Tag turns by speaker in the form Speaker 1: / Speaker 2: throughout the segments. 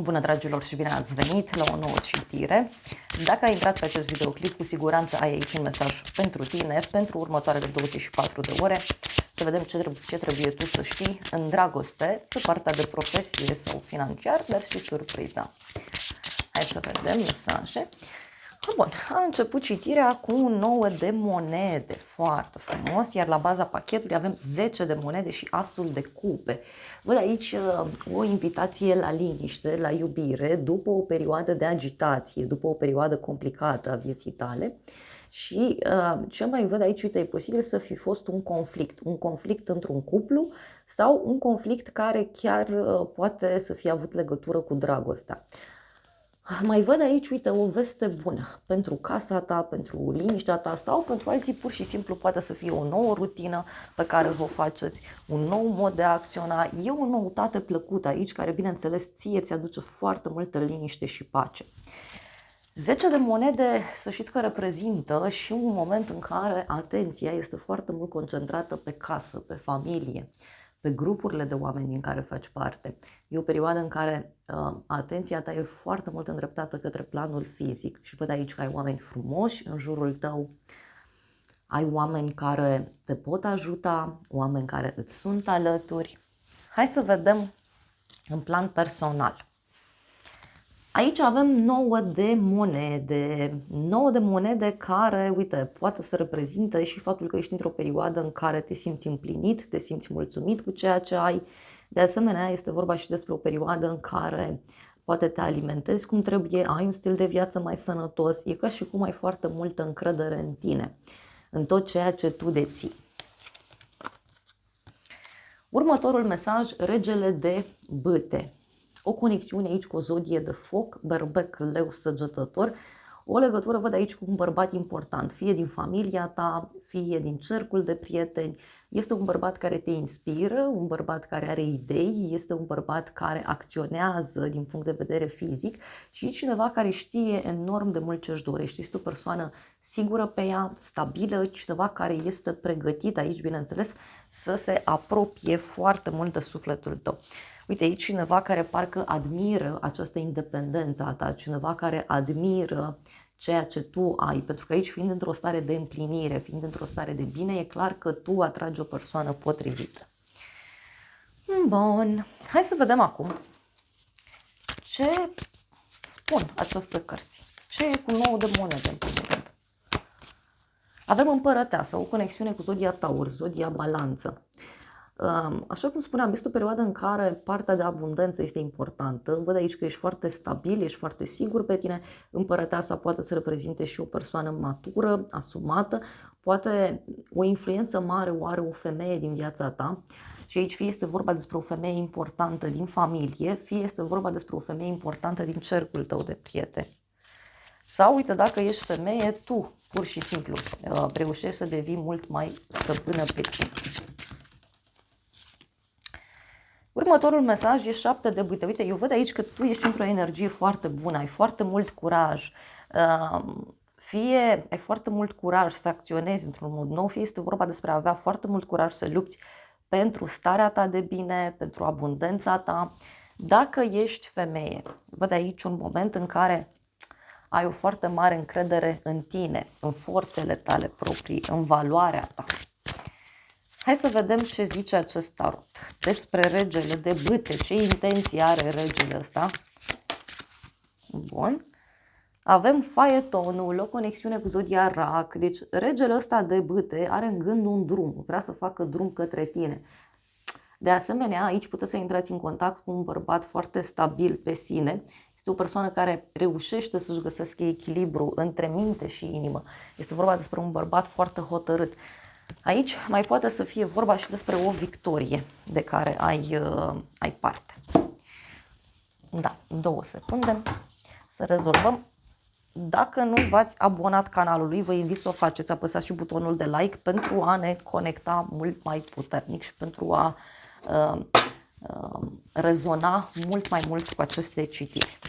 Speaker 1: Bună, dragilor, și bine ați venit la o nouă citire. Dacă ai intrat pe acest videoclip, cu siguranță ai aici un mesaj pentru tine, pentru următoarele 24 de ore, să vedem ce trebuie tu să știi în dragoste, pe partea de profesie sau financiar, dar și surpriza. Hai să vedem mesaje. Bun, a început citirea cu 9 de monede, foarte frumos, iar la baza pachetului avem 10 de monede și asul de cupe. Văd aici o invitație la liniște, la iubire, după o perioadă de agitație, după o perioadă complicată a vieții tale. Și ce mai văd aici, uite, e posibil să fi fost un conflict într-un cuplu sau un conflict care chiar poate să fie avut legătură cu dragostea. Mai văd aici, uite, o veste bună pentru casa ta, pentru liniștea ta sau pentru alții pur și simplu poate să fie o nouă rutină pe care vă faceți, un nou mod de a acționa. E o noutate plăcută aici care, bineînțeles, ție ți aduce foarte multă liniște și pace. 10 de monede, să știți că reprezintă și un moment în care atenția este foarte mult concentrată pe casă, pe familie, pe grupurile de oameni din care faci parte. E o perioadă în care atenția ta e foarte mult îndreptată către planul fizic și văd aici că ai oameni frumoși în jurul tău, ai oameni care te pot ajuta, oameni care îți sunt alături. Hai să vedem în plan personal. Aici avem 9 de monede, 9 de monede care, uite, poate să reprezinte și faptul că ești într-o perioadă în care te simți împlinit, te simți mulțumit cu ceea ce ai. De asemenea, este vorba și despre o perioadă în care poate te alimentezi cum trebuie, ai un stil de viață mai sănătos, e ca și cum ai foarte multă încredere în tine, în tot ceea ce tu deții. Următorul mesaj, regele de bâte. O conexiune aici cu o zodie de foc, berbec, leu, săgetător, o legătură văd aici cu un bărbat important, fie din familia ta, fie din cercul de prieteni. Este un bărbat care te inspiră, un bărbat care are idei, este un bărbat care acționează din punct de vedere fizic și cineva care știe enorm de mult ce își dorește. Este o persoană sigură pe ea, stabilă, cineva care este pregătit aici, bineînțeles, să se apropie foarte mult de sufletul tău. Uite, aici cineva care parcă admiră această independență a ta, cineva care admiră ceea ce tu ai, pentru că aici, fiind într-o stare de împlinire, fiind într-o stare de bine, e clar că tu atragi o persoană potrivită. Bun, hai să vedem acum ce spun aceste cărți. Ce e cu 9 de monede, în primul rând? Avem împărăteasă, o conexiune cu zodia Taur, zodia Balanță. Așa cum spuneam, este o perioadă în care partea de abundență este importantă. Văd aici că ești foarte stabil, ești foarte sigur pe tine. Împărăteasa poate să reprezinte și o persoană matură, asumată. Poate o influență mare o are o femeie din viața ta. Și aici fie este vorba despre o femeie importantă din familie, fie este vorba despre o femeie importantă din cercul tău de prieteni. Sau, uite, dacă ești femeie, tu, pur și simplu, reușești să devii mult mai stăpână pe tine. Următorul mesaj e 7 de bâte. Uite, eu văd aici că tu ești într-o energie foarte bună, ai foarte mult curaj, fie ai foarte mult curaj să acționezi într-un mod nou, fie este vorba despre a avea foarte mult curaj să lupți pentru starea ta de bine, pentru abundența ta. Dacă ești femeie, văd aici un moment în care ai o foarte mare încredere în tine, în forțele tale proprii, în valoarea ta. Hai să vedem ce zice acest tarot despre regele de bâte, ce intenție are regele ăsta. Bun. Avem faetonul, o conexiune cu zodia Rac. Deci regele ăsta de bâte are în gând un drum, vrea să facă drum către tine. De asemenea, aici puteți să intrați în contact cu un bărbat foarte stabil pe sine. Este o persoană care reușește să-și găsească echilibru între minte și inimă. Este vorba despre un bărbat foarte hotărât. Aici mai poate să fie vorba și despre o victorie de care ai parte. Da, 2 secunde să rezolvăm. Dacă nu v-ați abonat canalului, vă invit să o faceți, apăsați și butonul de like pentru a ne conecta mult mai puternic și pentru a rezona mult mai mult cu aceste citiri.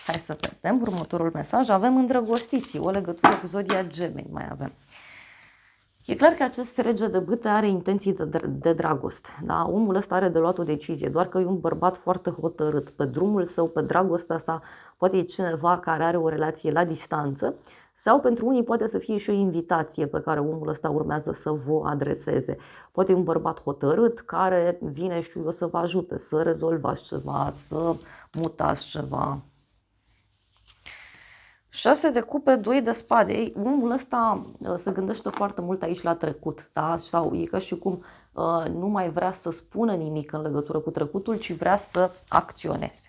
Speaker 1: Hai să vedem următorul mesaj. Avem îndrăgostiții, o legătură cu zodia Gemeni mai avem. E clar că acest rege de bâte are intenții de dragoste. Da? Omul ăsta are de luat o decizie, doar că e un bărbat foarte hotărât. Pe drumul său, pe dragostea sa, poate e cineva care are o relație la distanță sau pentru unii poate să fie și o invitație pe care omul ăsta urmează să vă adreseze. Poate e un bărbat hotărât care vine, știu eu, să vă ajute, să rezolvați ceva, să mutați ceva. 6 de cupe, 2 de spade. Ei, omul ăsta se gândește foarte mult aici la trecut, da? Sau e ca și cum nu mai vrea să spună nimic în legătură cu trecutul, ci vrea să acționeze.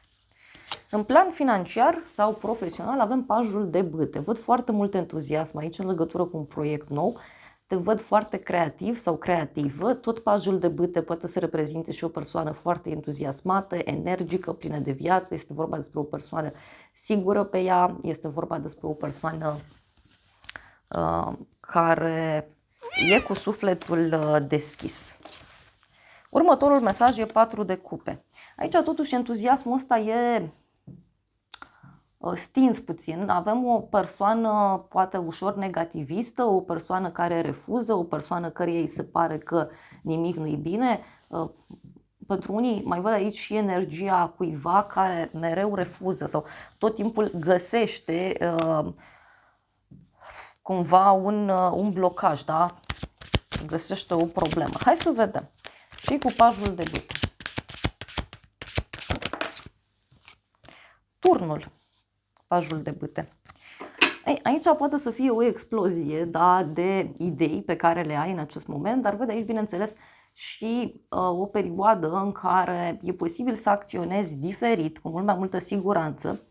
Speaker 1: În plan financiar sau profesional avem pajul de bâte. Văd foarte mult entuziasm aici în legătură cu un proiect nou. Te văd foarte creativ sau creativă. Tot pajul de bâte poate să reprezinte și o persoană foarte entuziasmată, energică, plină de viață. Este vorba despre o persoană sigură pe ea. Este vorba despre o persoană care e cu sufletul deschis. Următorul mesaj e 4 de cupe. Aici totuși entuziasmul ăsta e stins puțin. Avem o persoană poate ușor negativistă, o persoană care refuză, o persoană care îi se pare că nimic nu-i bine. Pentru unii mai văd aici și energia cuiva care mereu refuză sau tot timpul găsește cumva un blocaj, da? Găsește o problemă. Hai să vedem. Ce cu pajul de bâte? Turnul. Pajul de bâte. Ei, aici poate să fie o explozie, da, de idei pe care le ai în acest moment, dar văd aici, bineînțeles, și o perioadă în care e posibil să acționezi diferit, cu mult mai multă siguranță,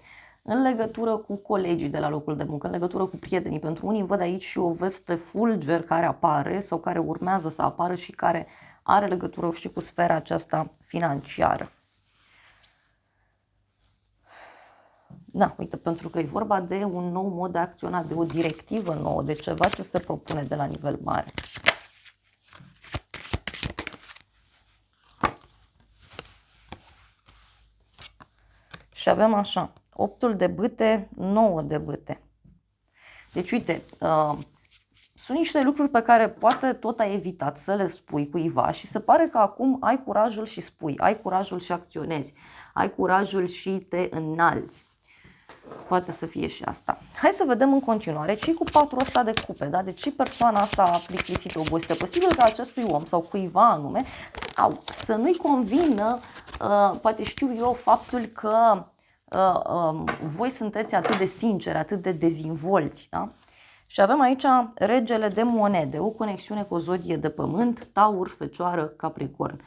Speaker 1: în legătură cu colegii de la locul de muncă, în legătură cu prietenii. Pentru unii văd aici și o veste fulger care apare sau care urmează să apară și care are legătură și cu sfera aceasta financiară. Da, uite, pentru că e vorba de un nou mod de acționat, de o directivă nouă, de ceva ce se propune de la nivel mare. Și avem așa, 8 de bâte, 9 de bâte. Deci, uite, sunt niște lucruri pe care poate tot ai evitat să le spui cuiva și se pare că acum ai curajul și spui, ai curajul și acționezi, ai curajul și te înalți. Poate să fie și asta. Hai să vedem în continuare ce cu 4 ăsta de cupe, da? Deci persoana asta a plictisit, obosită. Posibil că acestui om sau cuiva anume să nu-i convină, poate știu eu, faptul că voi sunteți atât de sinceri, atât de dezvolți, da? Și avem aici regele de monede, o conexiune cu o zodie de pământ, Taur, Fecioară, Capricorn.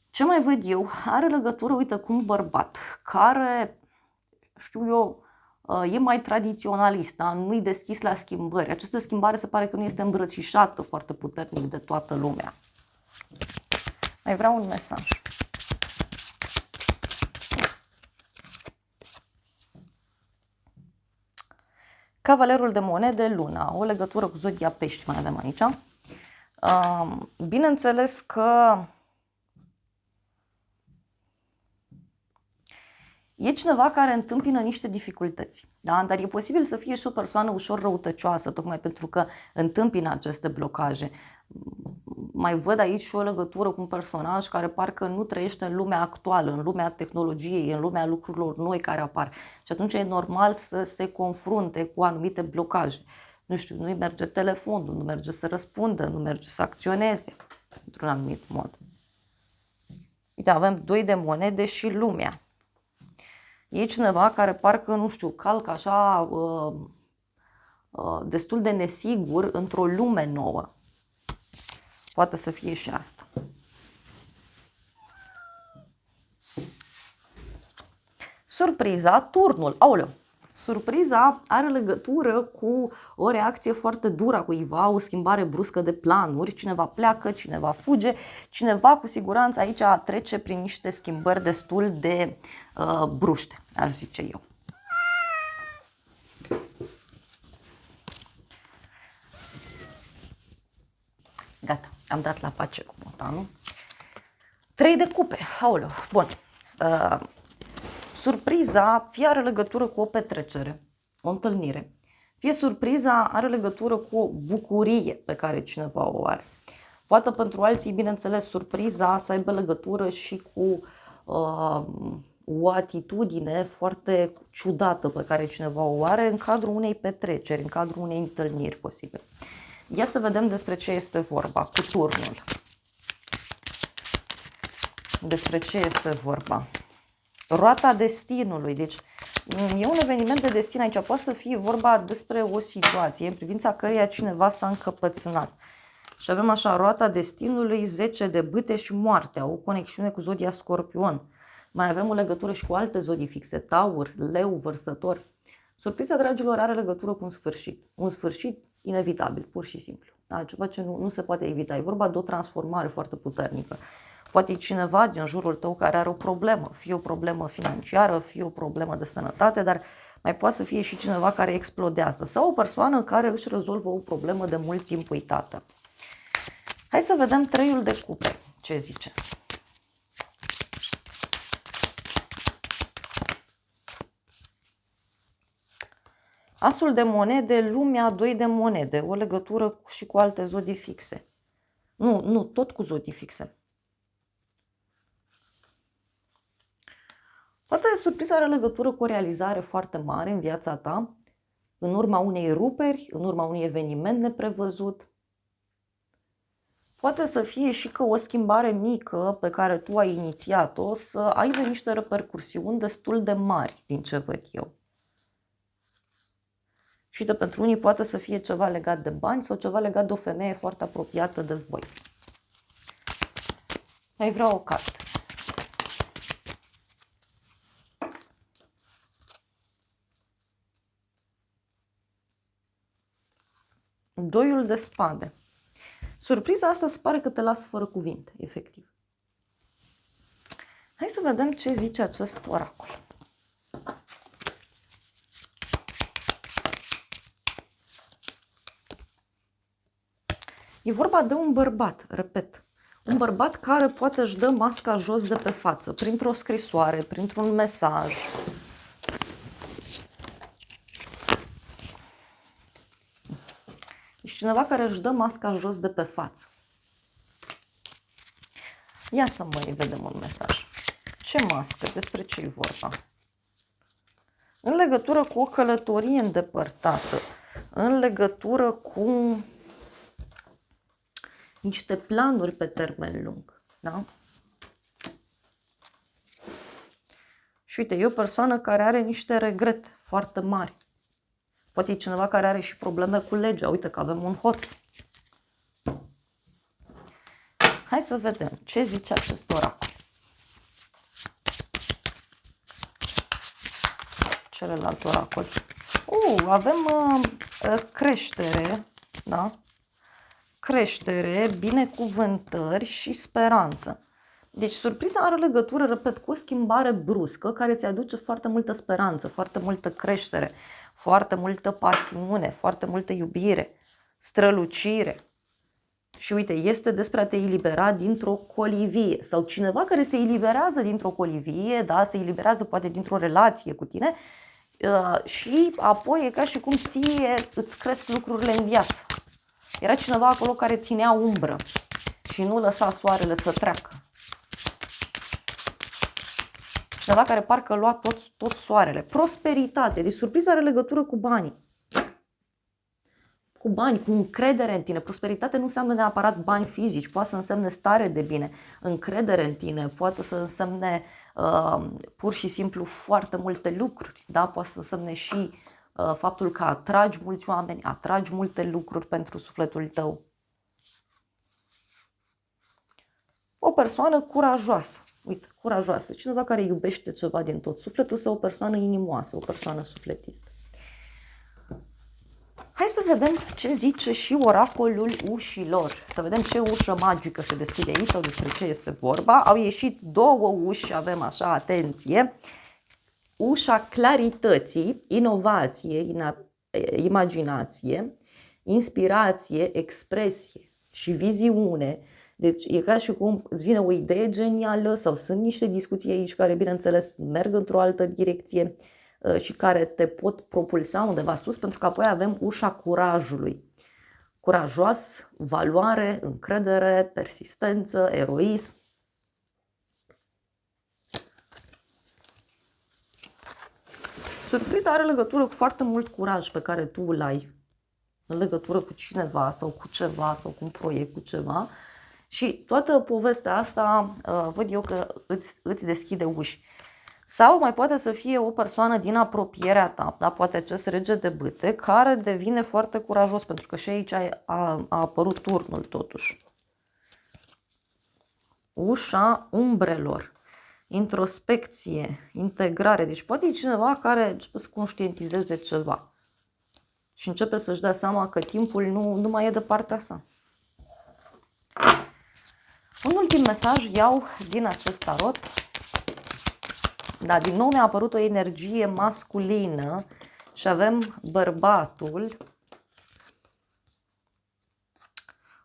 Speaker 1: Ce mai văd eu? Are legătură, uite, cu un bărbat care, știu eu, e mai tradiționalist, da? Nu-i deschis la schimbări. Această schimbare se pare că nu este îmbrățișată foarte puternic de toată lumea. Mai vreau un mesaj. Cavalerul de monede, Luna, o legătură cu zodia Pești mai avem aici. Bineînțeles că e cineva care întâmpină niște dificultăți, da? Dar e posibil să fie și o persoană ușor răutăcioasă, tocmai pentru că întâmpină aceste blocaje. Mai văd aici și o legătură cu un personaj care parcă nu trăiește în lumea actuală, în lumea tehnologiei, în lumea lucrurilor noi care apar. Și atunci e normal să se confrunte cu anumite blocaje. Nu știu, nu-i merge telefonul, nu merge să răspundă, nu merge să acționeze într-un anumit mod. Uite, avem 2 de monede și lumea. E cineva care parcă, nu știu, calcă așa destul de nesigur într-o lume nouă. Poate să fie și asta. Surpriza, turnul. Aoleu! Surpriza are legătură cu o reacție foarte dură a cuiva, o schimbare bruscă de planuri, cineva pleacă, cineva fuge, cineva cu siguranță aici trece prin niște schimbări destul de bruște, aș zice eu. Gata, am dat la pace cu motanul. 3 de cupe, aoleu, bun. Surpriza fie are legătură cu o petrecere, o întâlnire, Fie surpriza are legătură cu o bucurie pe care cineva o are. Poate pentru alții, bineînțeles, surpriza să aibă legătură și cu o atitudine foarte ciudată pe care cineva o are în cadrul unei petreceri, în cadrul unei întâlniri posibil. Ia să vedem despre ce este vorba cu turnul. Despre ce este vorba? Roata destinului. Deci e un eveniment de destin aici. Poate să fie vorba despre o situație în privința căreia cineva s-a încăpățânat. Și avem așa, roata destinului, 10 de bâte și moartea, o conexiune cu zodia Scorpion. Mai avem o legătură și cu alte zodii fixe, Taur, Leu, Vărsător. Surpriza, dragilor, are legătură cu un sfârșit. Un sfârșit inevitabil, pur și simplu. Da? Ceva ce nu se poate evita. E vorba de o transformare foarte puternică. Poate e cineva din jurul tău care are o problemă, fie o problemă financiară, fie o problemă de sănătate, dar mai poate să fie și cineva care explodează sau o persoană care își rezolvă o problemă de mult timp uitată. Hai să vedem treiul de cupe. Ce zice? Asul de monede, lumea, 2 de monede. O legătură și cu alte zodii fixe. Nu, tot cu zodii fixe. Poate surpriza are legătură cu o realizare foarte mare în viața ta, în urma unei ruperi, în urma unui eveniment neprevăzut. Poate să fie și că o schimbare mică pe care tu ai inițiat-o să aibă niște repercursiuni destul de mari din ce văd eu. Și pentru unii poate să fie ceva legat de bani sau ceva legat de o femeie foarte apropiată de voi. Ai vrea o carte. Doiul de spade. Surpriza asta se pare că te lasă fără cuvinte, efectiv. Hai să vedem ce zice acest oracol. E vorba de un bărbat, repet. Un bărbat care poate își dă masca jos de pe față, printr-o scrisoare, printr-un mesaj. Deci cineva care își dă masca jos de pe față. Ia să mai vedem un mesaj. Ce mască? Despre ce e vorba? În legătură cu o călătorie îndepărtată, în legătură cu niște planuri pe termen lung, da? Și uite, e o persoană care are niște regrete foarte mari. Poate e cineva care are și probleme cu legea. Uite că avem un hoț. Hai să vedem ce zice acest oracol. Celălalt oracol. Avem creștere, da? Creștere, binecuvântări și speranță. Deci surpriza are legătură, repet, cu o schimbare bruscă care ți aduce foarte multă speranță, foarte multă creștere, foarte multă pasiune, foarte multă iubire, strălucire. Și uite, este despre a te elibera dintr-o colivie sau cineva care se eliberează dintr-o colivie, da, se eliberează poate dintr-o relație cu tine și apoi e ca și cum ție îți cresc lucrurile în viață. Era cineva acolo care ținea umbră și nu lăsa soarele să treacă. Cineva care parcă lua tot soarele. Prosperitate. Deci surpriza are legătură cu banii. Cu bani, cu încredere în tine. Prosperitate nu înseamnă neapărat bani fizici. Poate să însemne stare de bine, încredere în tine. Poate să însemne pur și simplu foarte multe lucruri. Da? Poate să însemne și faptul că atragi mulți oameni, atragi multe lucruri pentru sufletul tău. O persoană curajoasă. Uite, curajoasă. Cineva care iubește ceva din tot sufletul sau o persoană inimoasă, o persoană sufletistă. Hai să vedem ce zice și oracolul ușilor. Să vedem ce ușă magică se deschide aici sau despre ce este vorba. Au ieșit două uși, avem așa, atenție. Ușa clarității, inovație, imaginație, inspirație, expresie și viziune. Deci e ca și cum îți vine o idee genială sau sunt niște discuții aici care, bineînțeles, merg într-o altă direcție. și care te pot propulsa undeva sus, pentru că apoi avem ușa curajului. Curajos, valoare, încredere, persistență, eroism. Surpriza are legătură cu foarte mult curaj pe care tu îl ai în legătură cu cineva sau cu ceva sau cu un proiect, cu ceva. Și toată povestea asta văd eu că îți deschide uși. Sau mai poate să fie o persoană din apropierea ta, da? Poate acest rege de bâte, care devine foarte curajos, pentru că și aici a apărut turnul totuși. Ușa umbrelor, introspecție, integrare. Deci poate e cineva care începe să conștientizeze ceva și începe să-și dea seama că timpul nu mai e de partea sa. Un ultim mesaj iau din acest tarot. Da, din nou mi-a apărut o energie masculină și avem bărbatul,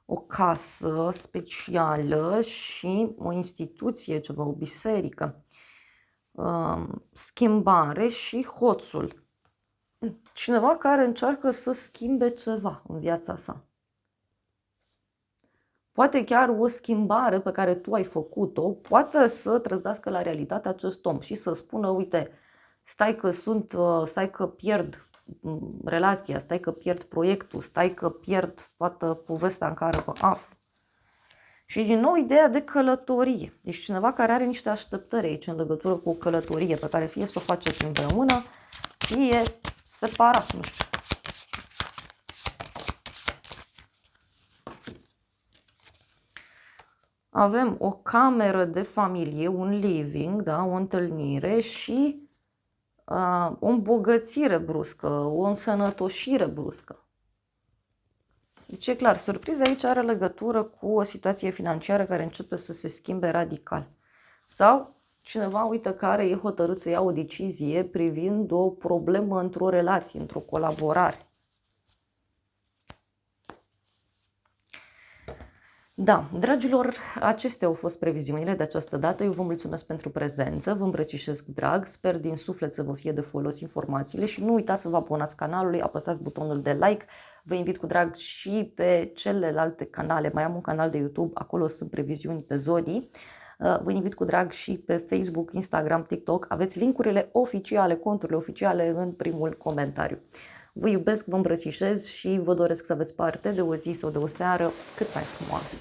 Speaker 1: o casă specială și o instituție, ceva, o biserică, schimbare și hoțul. Cineva care încearcă să schimbe ceva în viața sa. Poate chiar o schimbare pe care tu ai făcut-o, poate să trezească la realitate acest om și să spună, uite, stai că pierd relația, stai că pierd proiectul, stai că pierd toată povestea în care mă aflu. Și din nou ideea de călătorie. Deci cineva care are niște așteptări aici în legătură cu o călătorie pe care fie să o faceți împreună, fie separat, nu știu. Avem o cameră de familie, un living, da, o întâlnire și o îmbogățire bruscă, o însănătoșire bruscă. Deci e clar, surpriza aici are legătură cu o situație financiară care începe să se schimbe radical. Sau cineva, uite, care e hotărât să ia o decizie privind o problemă într-o relație, într-o colaborare. Da, dragilor, acestea au fost previziunile de această dată. Eu vă mulțumesc pentru prezență, vă îmbrățișez cu drag, sper din suflet să vă fie de folos informațiile și nu uitați să vă abonați canalului, apăsați butonul de like. Vă invit cu drag și pe celelalte canale, mai am un canal de YouTube, acolo sunt previziuni pe zodii. Vă invit cu drag și pe Facebook, Instagram, TikTok, aveți linkurile oficiale, conturile oficiale în primul comentariu. Vă iubesc, vă îmbrățișez și vă doresc să aveți parte de o zi sau de o seară cât mai frumoasă.